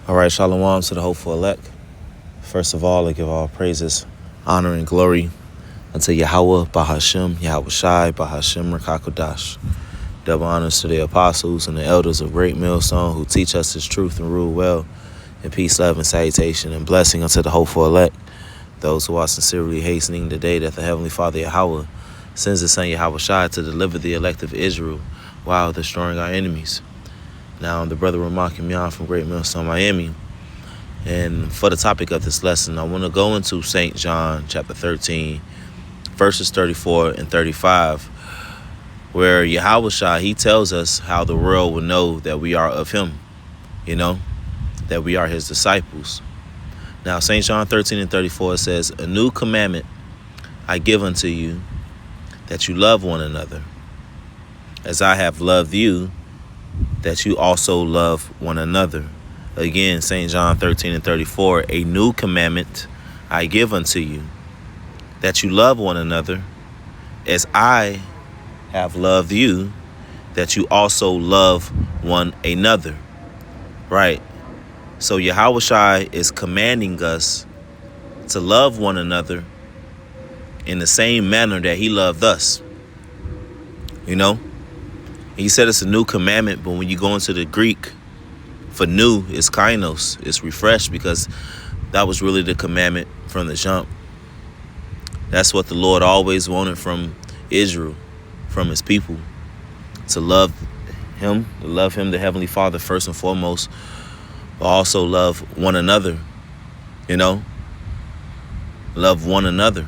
All right, shalom to the hopeful elect. First of all, I give all praises, honor, and glory unto Yahweh, Bahashem, Yahweh Shai, Bahashem, Rakakodash. Double honors to the apostles and the elders of Great Millstone who teach us his truth and rule well. And peace, love, and salutation and blessing unto the hopeful elect, those who are sincerely hastening the day that the Heavenly Father Yahweh sends his son Yahweh Shai to deliver the elect of Israel while destroying our enemies. Now, I'm the brother Ramon Kimyan from Great Millstone, Miami. And for the topic of this lesson, I want to go into St. John chapter 13, verses 34 and 35, where Yahweh Shai, he tells us how the world will know that we are of him, that we are his disciples. Now, St. John 13 and 34 says, "A new commandment I give unto you, that you love one another. As I have loved you, that you also love one another." Again, St. John 13 and 34, "A new commandment I give unto you, that you love one another. As I have loved you, that you also love one another." Right? So Yahweh Shai is commanding us to love one another in the same manner that he loved us. He said it's a new commandment, but when you go into the Greek, for new is kainos, it's refreshed, because that was really the commandment from the jump. That's what the Lord always wanted from Israel, from his people, to love him, the Heavenly Father first and foremost, but also love one another, love one another,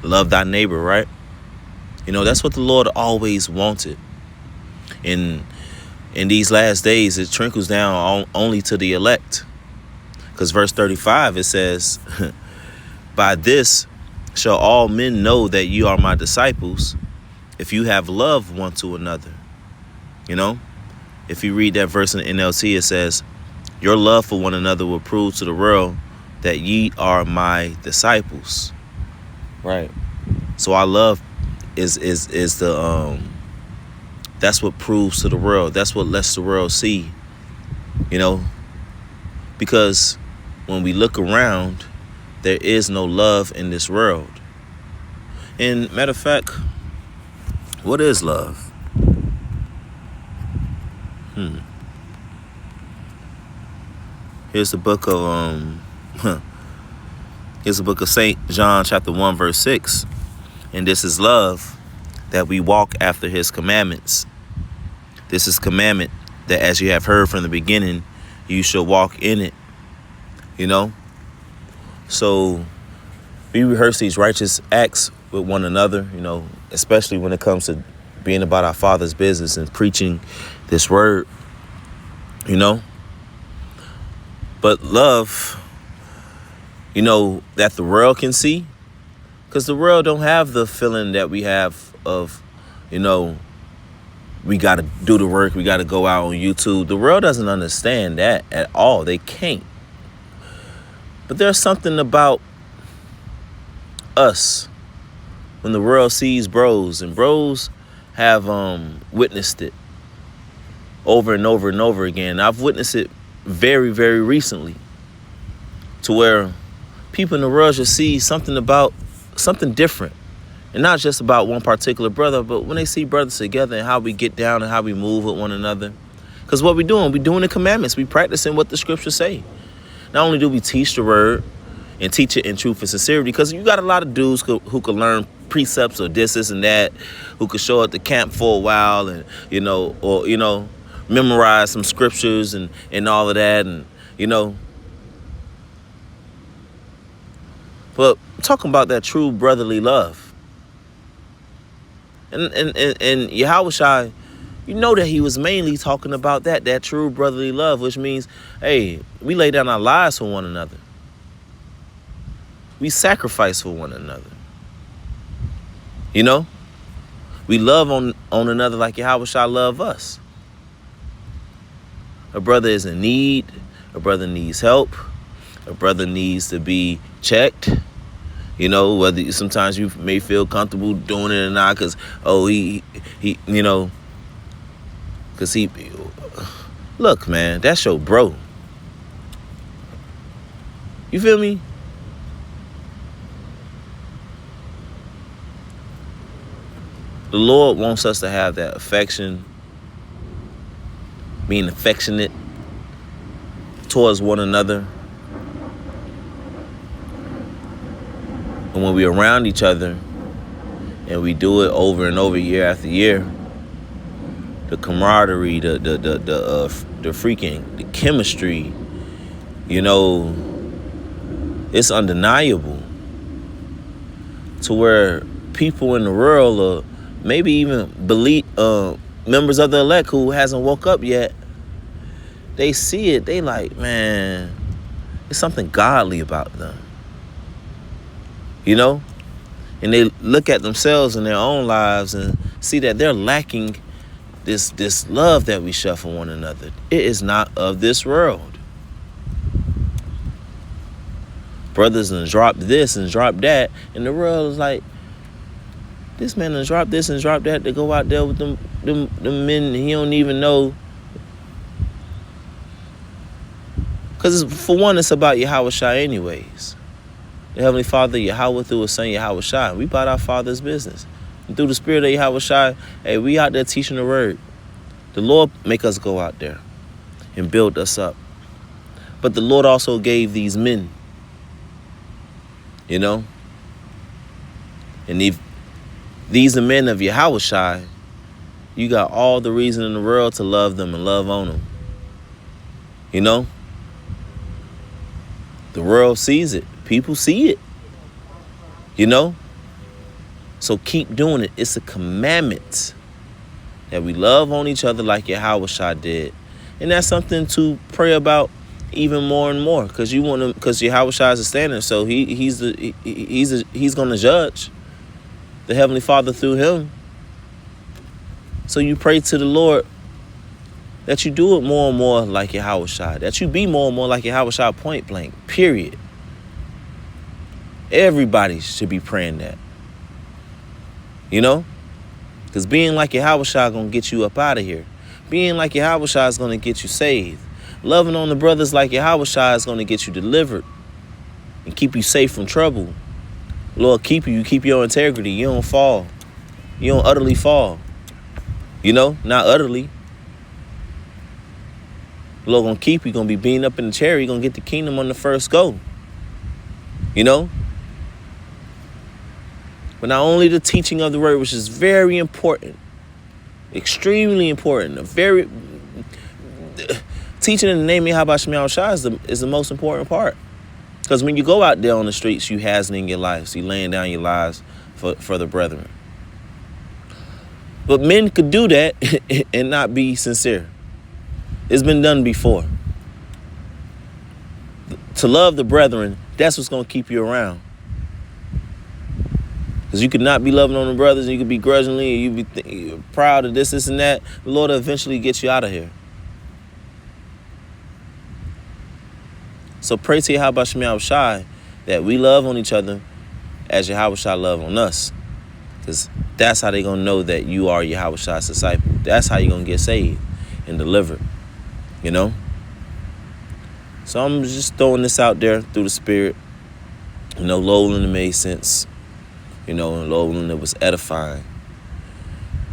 love thy neighbor, right? That's what the Lord always wanted. In these last days, it trickles down only to the elect. Because verse 35, it says, "By this shall all men know that you are my disciples, if you have love one to another." If you read that verse in the NLT, it says, "Your love for one another will prove to the world that ye are my disciples." Right. So our love is the that's what proves to the world. That's what lets the world see, because when we look around, there is no love in this world. And matter of fact, what is love? Here's the book of St. John chapter 1, verse 6. "And this is love, that we walk after his commandments. This is commandment, that as you have heard from the beginning, you shall walk in it." So we rehearse these righteous acts with one another, especially when it comes to being about our Father's business and preaching this word, But love, that the world can see, because the world don't have the feeling that we have of, we got to do the work. We got to go out on YouTube. The world doesn't understand that at all. They can't. But there's something about us when the world sees bros, and bros have witnessed it over and over and over again. I've witnessed it very, very recently, to where people in the world just see something different. And not just about one particular brother, but when they see brothers together and how we get down and how we move with one another. Because what we're doing the commandments. We practicing what the scriptures say. Not only do we teach the word and teach it in truth and sincerity, because you got a lot of dudes who could learn precepts or this and that, who could show up to camp for a while and, memorize some scriptures and all of that. And, but talking about that true brotherly love. And Yahweh Shai, that he was mainly talking about that true brotherly love, which means, hey, we lay down our lives for one another. We sacrifice for one another. We love on another like Yahweh Shai love us. A brother is in need. A brother needs help. A brother needs to be checked. Whether sometimes you may feel comfortable doing it or not, because, because look, man, that's your bro. You feel me? The Lord wants us to have that affection, being affectionate towards one another. And when we're around each other and we do it over and over, year after year, the camaraderie, the freaking, the chemistry, you know, it's undeniable. To where people in the world, or maybe even members of the elect who hasn't woke up yet, they see it, they like, man, there's something godly about them. You know? And they look at themselves in their own lives and see that they're lacking this love that we share for one another. It is not of this world. Brothers and drop this and drop that, and the world is like, this man done drop this and drop that to go out there with them men he don't even know. Because for one, it's about Yahweh Shai anyways. The Heavenly Father, Yahweh, through His Son, Yahweh Shai. We about our Father's business. And through the Spirit of Yahweh Shai, hey, we out there teaching the word. The Lord make us go out there and build us up. But the Lord also gave these men, you know? And if these are men of Yahweh Shai, you got all the reason in the world to love them and love on them. You know? The world sees it. People see it. You know? So keep doing it. It's a commandment that we love on each other like Yahweh Shai did. And that's something to pray about even more and more. Because Yahweh Shai is a standard. So he's gonna judge the Heavenly Father through him. So you pray to the Lord that you do it more and more like Yahweh Shai. That you be more and more like Yahweh Shai, point blank, period. Everybody should be praying that. You know? Because being like Yahweh Shai is going to get you up out of here. Being like Yahweh Shai is going to get you saved. Loving on the brothers like Yahweh Shai is going to get you delivered and keep you safe from trouble. Lord, keep you. You keep your integrity. You don't fall. You don't utterly fall. You know? Not utterly. The Lord going to keep you. You're going to be beaten up in the chair. You're going to get the kingdom on the first go. You know? But not only the teaching of the word, which is very important, extremely important, teaching in the name of Yahweh Shai is the most important part. Because when you go out there on the streets, you hastening your lives, you laying down your lives for the brethren. But men could do that and not be sincere. It's been done before. To love the brethren, that's what's going to keep you around. Because you could not be loving on the brothers, and you could be grudgingly, and you be proud of this, and that. The Lord will eventually get you out of here. So pray to Yahweh Shai that we love on each other as Yahweh Shai love on us. Because that's how they're going to know that you are Yahweh Shai's disciple. That's how you're going to get saved and delivered. You know? So I'm just throwing this out there through the Spirit. You know, Lowland made sense. You know, and Lowland, it was edifying.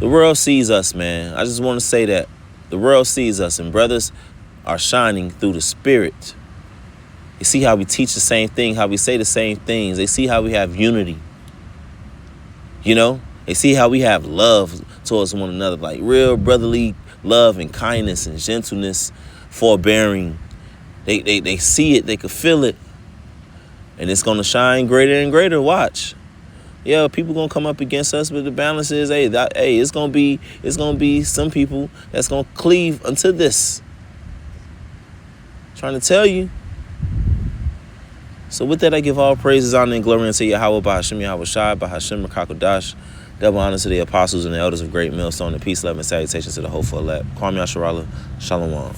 The world sees us, man. I just want to say that. The world sees us, and brothers are shining through the Spirit. You see how we teach the same thing, how we say the same things. They see how we have unity. You know? They see how we have love towards one another, like real brotherly love and kindness and gentleness, forbearing. They see it, they can feel it. And it's going to shine greater and greater. Watch. Yeah, people gonna come up against us, but the balance is, it's gonna be some people that's gonna cleave unto this. Trying to tell you. So with that, I give all praises, honor, and glory unto Yahweh, Bahashem, Yahweh Shai, Bahashem, Rakakodash. Double honor to the apostles and the elders of Great Millstone, and peace, love, and salutations to the hopeful elect. Kwame Asharala, Shalom.